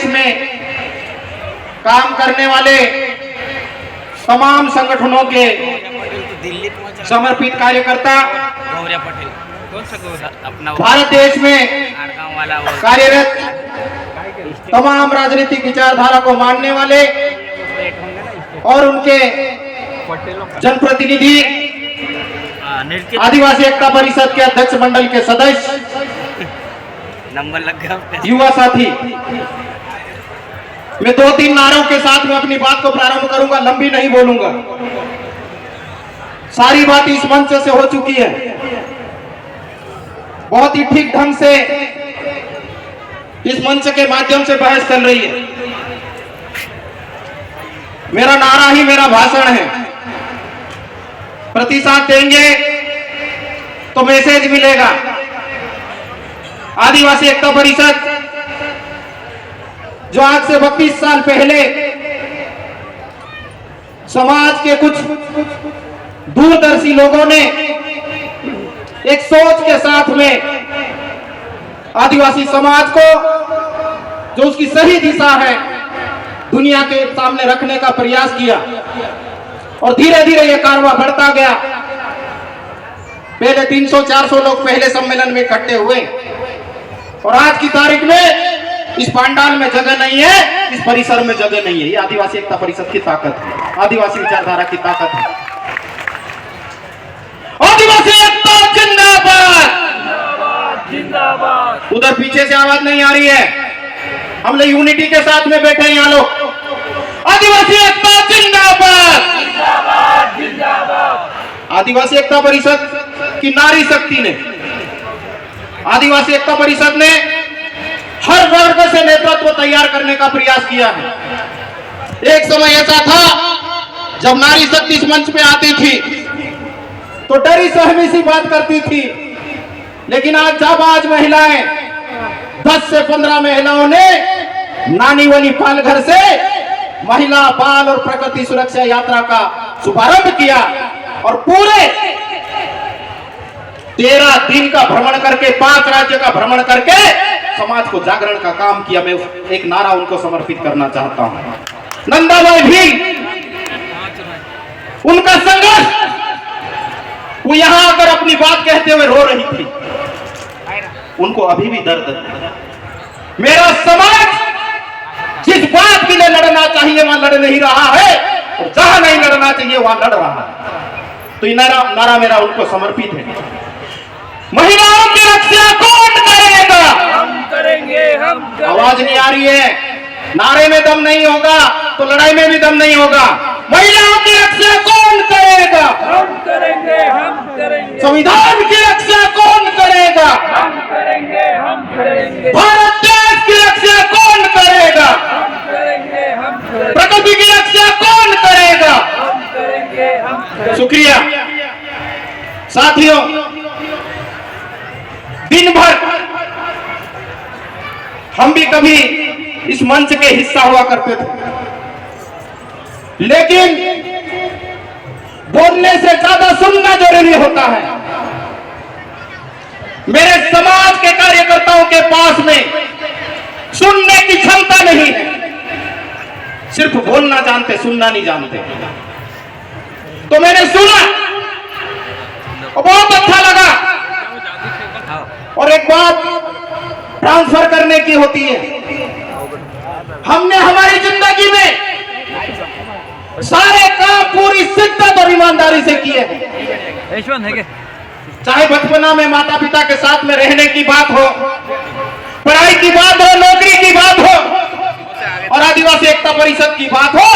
देश में काम करने वाले तमाम संगठनों के समर्पित कार्यकर्ता, भारत देश में कार्यरत तमाम राजनीतिक विचारधारा को मानने वाले और उनके जनप्रतिनिधि, आदिवासी एकता परिषद के अध्यक्ष मंडल के सदस्य, नंबर लग गया, युवा साथी, मैं 2-3 नारों के साथ में अपनी बात को प्रारंभ करूंगा, लंबी नहीं बोलूंगा। सारी बात इस मंच से हो चुकी है, बहुत ही ठीक ढंग से इस मंच के माध्यम से बहस चल रही है। मेरा नारा ही मेरा भाषण है, प्रतिसाद देंगे तो मैसेज मिलेगा। आदिवासी एकता परिषद जो आज से 32 साल पहले समाज के कुछ दूरदर्शी लोगों ने एक सोच के साथ में आदिवासी समाज को, जो उसकी सही दिशा है, दुनिया के सामने रखने का प्रयास किया और धीरे धीरे यह कारवां बढ़ता गया। पहले 300-400 लोग पहले सम्मेलन में इकट्ठे हुए और आज की तारीख में इस पांडाल में जगह नहीं है, इस परिसर में जगह नहीं है। ये आदिवासी एकता परिषद की ताकत है, आदिवासी विचारधारा की ताकत है। आदिवासी एकता जिंदाबाद, जिंदाबाद। उधर पीछे से आवाज नहीं आ रही है, हम लोग यूनिटी के साथ में बैठे हैं यहाँ लोग। आदिवासी एकता जिंदाबाद, जिंदाबाद, जिंदाबाद। आदिवासी एकता परिषद की नारी शक्ति ने, आदिवासी एकता परिषद ने हर वर्ग से नेतृत्व तैयार करने का प्रयास किया है। एक समय ऐसा था जब नारी शक्ति इस मंच पे आती थी तो डरी सहमी सी बात करती थी, लेकिन आज जाबाज महिलाएं, 10 से 15 महिलाओं ने नानीवली पालघर से महिला बाल और प्रकृति सुरक्षा यात्रा का शुभारंभ किया और पूरे 13 दिन का भ्रमण करके, 5 राज्य का भ्रमण करके समाज को जागरण का काम किया। मैं एक नारा उनको समर्पित करना चाहता हूं। नंदाबाई भी, उनका संघर्ष, वो यहां आकर अपनी बात कहते हुए रो रही थी, उनको अभी भी दर्द है। मेरा समाज जिस बात के लिए लड़ना चाहिए वहां लड़ नहीं रहा है और जहां नहीं लड़ना चाहिए वहां लड़ रहा है। तो ये नारा मेरा उनको समर्पित है। महिलाओं की रक्षा कौन करेगा? हम करेंगे, हम करेंगे। आवाज नहीं आ रही है, नारे में दम नहीं होगा तो लड़ाई में भी दम नहीं होगा। महिलाओं की रक्षा कौन करेगा? हम करेंगे, हम करेंगे। संविधान की रक्षा कौन करेगा? हम करेंगे, हम करेंगे। भारत देश की रक्षा कौन करेगा? हम करेंगे, हम करेंगे। प्रकृति की रक्षा कौन करेगा? हम करेंगे, हम करेंगे। शुक्रिया साथियों। दिन भर हम भी कभी इस मंच के हिस्सा हुआ करते थे, लेकिन बोलने से ज्यादा सुनना जरूरी होता है। मेरे समाज के कार्यकर्ताओं के पास में सुनने की क्षमता नहीं है, सिर्फ बोलना जानते, सुनना नहीं जानते। तो मैंने सुना और बहुत अच्छा लगा। और एक बात ट्रांसफर करने की होती है। हमने हमारी जिंदगी में सारे काम पूरी शिद्दत और ईमानदारी से किए हैं। चाहे बचपना में माता पिता के साथ में रहने की बात हो, पढ़ाई की बात हो, नौकरी की बात हो और आदिवासी एकता परिषद की बात हो,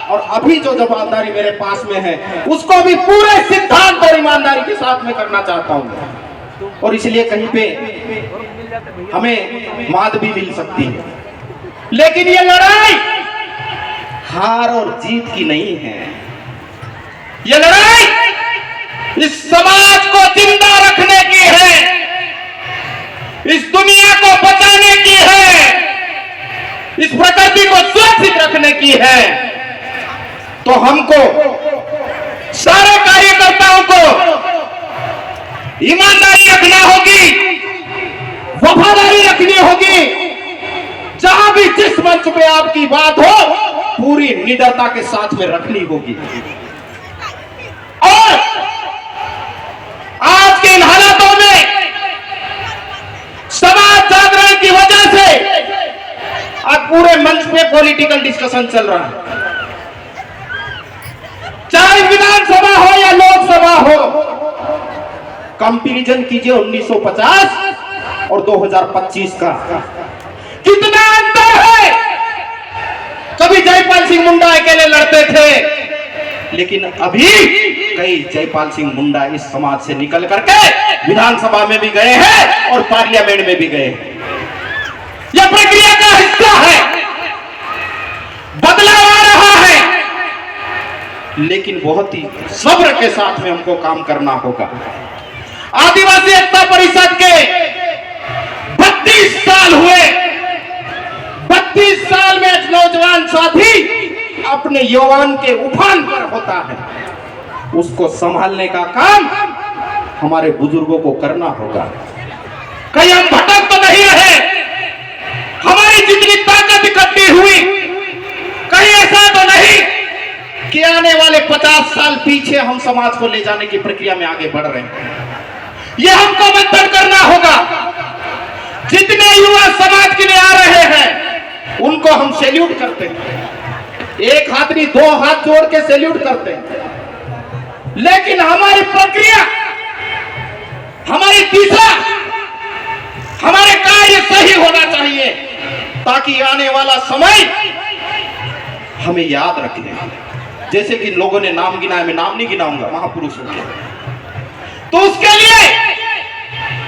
और अभी जो जवाबदारी मेरे पास में है उसको भी पूरे सिद्धांत और ईमानदारी के साथ में करना चाहता हूं। और इसलिए कहीं पे हमें मात भी मिल सकती है, लेकिन ये लड़ाई हार और जीत की नहीं है। ये लड़ाई इस समाज को जिंदा रखने की है, इस दुनिया को बचाने की है, इस प्रकृति को सुरक्षित रखने की है। तो हमको, सारे कार्यकर्ताओं को ईमानदारी रखना होगी, वफादारी रखनी होगी। जहां भी जिस जिस मंच पे आपकी बात हो पूरी निडरता के साथ में रखनी होगी। और आज के इन हालातों में समाज जागरण की वजह से आज पूरे मंच पे पॉलिटिकल डिस्कशन चल रहा है, चाहे विधानसभा हो या लोकसभा हो। कंपैरिजन कीजिए 1950 और 2025 का, कितना अंतर है। कभी जयपाल सिंह मुंडा अकेले लड़ते थे, लेकिन अभी कई जयपाल सिंह मुंडा इस समाज से निकल करके विधानसभा में भी गए हैं और पार्लियामेंट में भी गए हैं। यह प्रक्रिया का हिस्सा है, बदलाव आ रहा है, लेकिन बहुत ही सब्र के साथ में हमको काम करना होगा। आदिवासी एकता परिषद के 32 साल हुए, 32 साल में नौजवान साथी अपने यौवन के उफान पर होता है, उसको संभालने का काम हमारे बुजुर्गों को करना होगा। कहीं हम भटक तो नहीं रहे, हमारी जितनी ताकत इकट्ठी हुई कहीं ऐसा तो नहीं कि आने वाले 50 साल पीछे हम समाज को ले जाने की प्रक्रिया में आगे बढ़ रहे हैं। यह हमको मंथन करना होगा। जितने युवा समाज के लिए आ रहे हैं उनको हम सैल्यूट करते हैं, एक हाथ नहीं 2 हाथ जोड़ के सैल्यूट करते हैं, लेकिन हमारी प्रक्रिया, हमारी दिशा, हमारे कार्य सही होना चाहिए ताकि आने वाला समय हमें याद रखे। जैसे कि लोगों ने नाम गिनाया, मैं नाम नहीं गिनाऊंगा महापुरुषों के, तो उसके लिए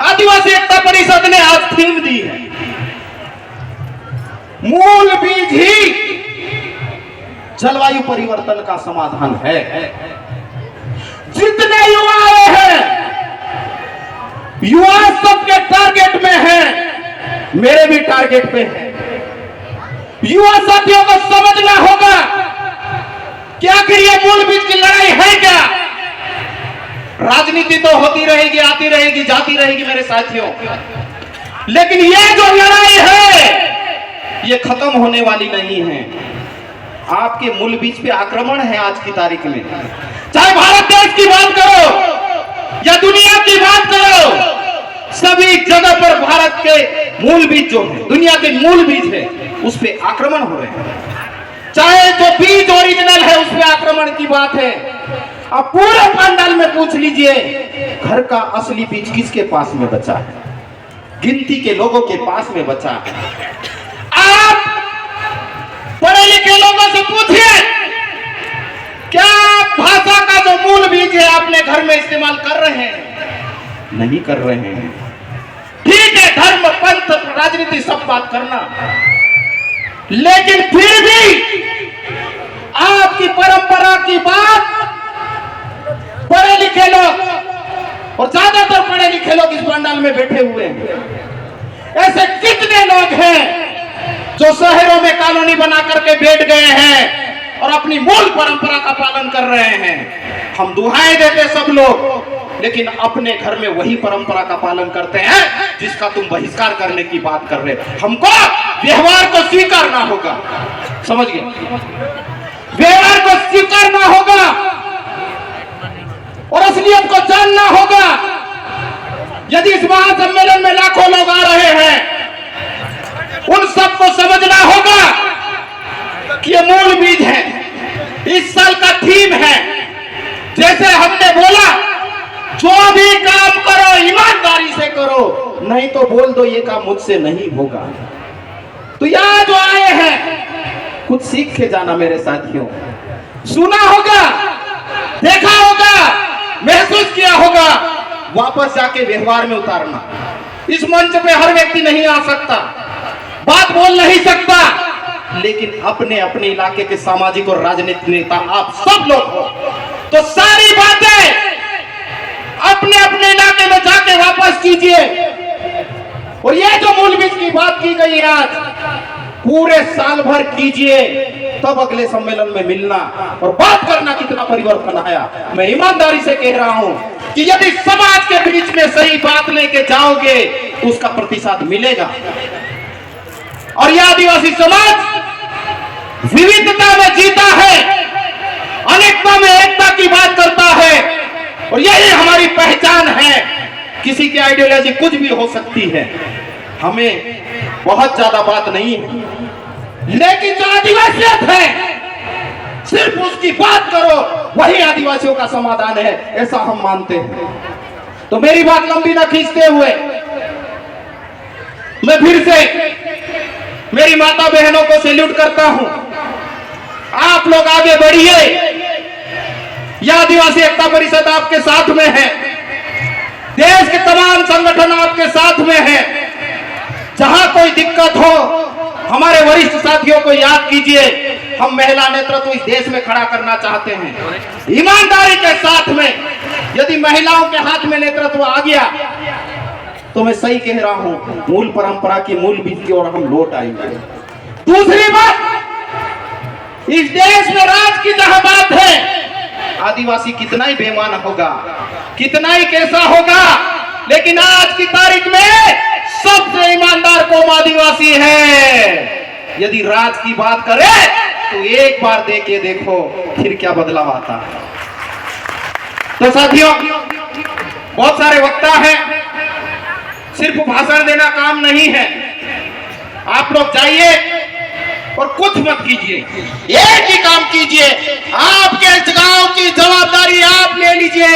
आदिवासी एकता परिषद ने आज थीम दी है, मूल बीज ही जलवायु परिवर्तन का समाधान है। जितने युवा आए हैं, युवा सबके टारगेट में हैं, मेरे भी टारगेट पे हैं। युवा साथियों को समझना होगा कि आखिर ये मूल बीज की लड़ाई है क्या। राजनीति तो होती रहेगी, आती रहेगी, जाती रहेगी मेरे साथियों, लेकिन ये जो लड़ाई है ये खत्म होने वाली नहीं है। आपके मूल बीज पे आक्रमण है आज की तारीख में, चाहे भारत देश की बात करो या दुनिया की बात करो, सभी जगह पर भारत के मूल बीज जो है, दुनिया के मूल बीज है, उस पे आक्रमण हो रहे हैं। चाहे जो बीज ओरिजिनल है उस पे आक्रमण की बात है। अब पूरे पंडाल में पूछ लीजिए, घर का असली बीज किसके पास में बचा है? गिनती के लोगों के पास में बचा है। आप पढ़े लिखे लोगों से पूछिए, क्या भाषा का जो मूल बीज है अपने घर में इस्तेमाल कर रहे हैं? नहीं कर रहे हैं। ठीक है, धर्म, पंथ, राजनीति सब बात करना, लेकिन फिर भी आपकी परंपरा की बात पढ़े लिखे लोग, और ज्यादातर पढ़े लिखे लोग इस पंडाल में बैठे हुए हैं। ऐसे कितने लोग हैं जो शहरों में कॉलोनी बना करके बैठ गए हैं और अपनी मूल परंपरा का पालन कर रहे हैं। हम दुहाई देते सब लोग, लेकिन अपने घर में वही परंपरा का पालन करते हैं जिसका तुम बहिष्कार करने की बात कर रहे हो। हमको व्यवहार को स्वीकारना होगा, समझ गए? व्यवहार को स्वीकारना होगा और असलियत को जानना होगा। यदि इस महासम्मेलन में लाखों लोग आ रहे हैं, उन सबको समझना होगा कि ये मूल बीज है, इस साल का थीम है। जैसे हमने बोला, जो भी काम करो ईमानदारी से करो, नहीं तो बोल दो ये काम मुझसे नहीं होगा। तो यहाँ जो आए हैं कुछ सीख के जाना मेरे साथियों, सुना होगा, देखा होगा, महसूस किया होगा, वापस जाके व्यवहार में उतारना। इस मंच पे हर व्यक्ति नहीं आ सकता, बात बोल नहीं सकता, लेकिन अपने अपने इलाके के सामाजिक और राजनीतिक नेता आप सब लोग हो, तो सारी बातें अपने अपने इलाके में जाके वापस कीजिए। और ये जो मूल बीज की बात की गई है आज, पूरे साल भर कीजिए, तब अगले सम्मेलन में मिलना और बात करना कितना परिवर्तन आया। मैं ईमानदारी से कह रहा हूं कि यदि समाज के बीच में सही बात लेके जाओगे तो उसका प्रतिशत मिलेगा। और यह आदिवासी समाज विविधता में जीता है, अनेकता में एकता की बात करता है, और यही हमारी पहचान है। किसी की आइडियोलॉजी कुछ भी हो सकती है, हमें बहुत ज्यादा बात नहीं है, लेकिन जो आदिवासियत है सिर्फ उसकी बात करो, वही आदिवासियों का समाधान है, ऐसा हम मानते हैं। तो मेरी बात लंबी ना खींचते हुए मैं फिर से मेरी माता बहनों को सैल्यूट करता हूं। आप लोग आगे बढ़िए, यह आदिवासी एकता परिषद आपके साथ में है, देश के तमाम संगठन आपके साथ में है। जहां कोई दिक्कत हो हमारे वरिष्ठ साथियों को याद कीजिए। हम महिला नेतृत्व इस देश में खड़ा करना चाहते हैं, ईमानदारी के साथ में। यदि महिलाओं के हाथ में नेतृत्व आ गया तो मैं सही कह रहा हूं, मूल परंपरा की मूल बीज की ओर हम लौट आएंगे। दूसरी बात, इस देश में राज की जहां बात है, आदिवासी कितना ही बेईमान होगा, कितना ही कैसा होगा, लेकिन आज की तारीख में सबसे ईमानदार कौम आदिवासी है। यदि राज की बात करे तो एक बार दे के देखो फिर क्या बदलाव आता है। तो साथियों, बहुत सारे वक्ता हैं, सिर्फ भाषण देना काम नहीं है। आप लोग जाइए और कुछ मत कीजिए, एक ही काम कीजिए। आपके गांव की जवाबदारी आप ले लीजिए,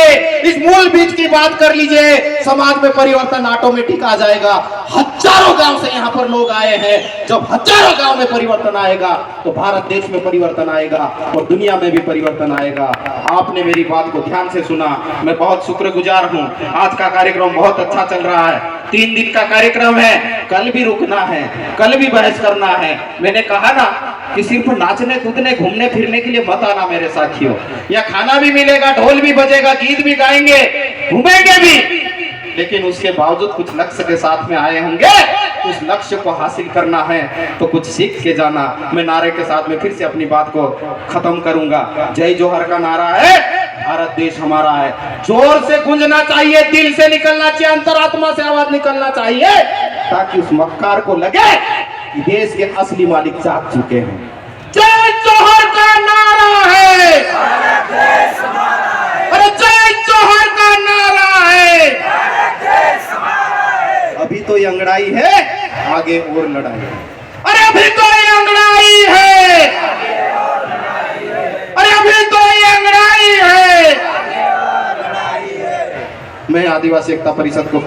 इस मूल बीज की बात कर लीजिए, समाज में परिवर्तन ऑटोमेटिक आ जाएगा। हजारों गांव से यहाँ पर लोग आए हैं, जब हजारों गांव में परिवर्तन आएगा तो भारत देश में परिवर्तन आएगा और दुनिया में भी परिवर्तन आएगा। आपने मेरी बात को ध्यान से सुना, मैं बहुत शुक्रगुजार हूँ। आज का कार्यक्रम बहुत अच्छा चल रहा है, 3 दिन का कार्यक्रम है, कल भी रुकना है, कल भी बहस करना है। मैंने कहा ना कि सिर्फ नाचने कूदने घूमने फिरने के लिए मत आना मेरे साथियों। या खाना भी मिलेगा, ढोल भी बजेगा, गीत भी गाएंगे, घूमेंगे भी, लेकिन उसके बावजूद कुछ लक्ष्य के साथ में आए होंगे। उस लक्ष्य को हासिल करना है तो कुछ सीख के जाना। मैं नारे के साथ में फिर से अपनी बात को खत्म करूंगा। जय जोहर का नारा है, भारत देश हमारा है। जोर से गूंजना चाहिए, दिल से निकलना चाहिए, अंतरात्मा से आवाज निकलना चाहिए, ताकि उस मक्कार को लगे कि देश के असली मालिक जाग चुके हैं। जय जोहर का नारा है, अरे जय जोहर का नारा है। अभी तो ये अंगड़ाई है, आगे और लड़ाई है। अरे अभी तो ये अंगड़ाई है, अरे अभी तो ये अंगड़ाई है। मैं आदिवासी एकता परिषद को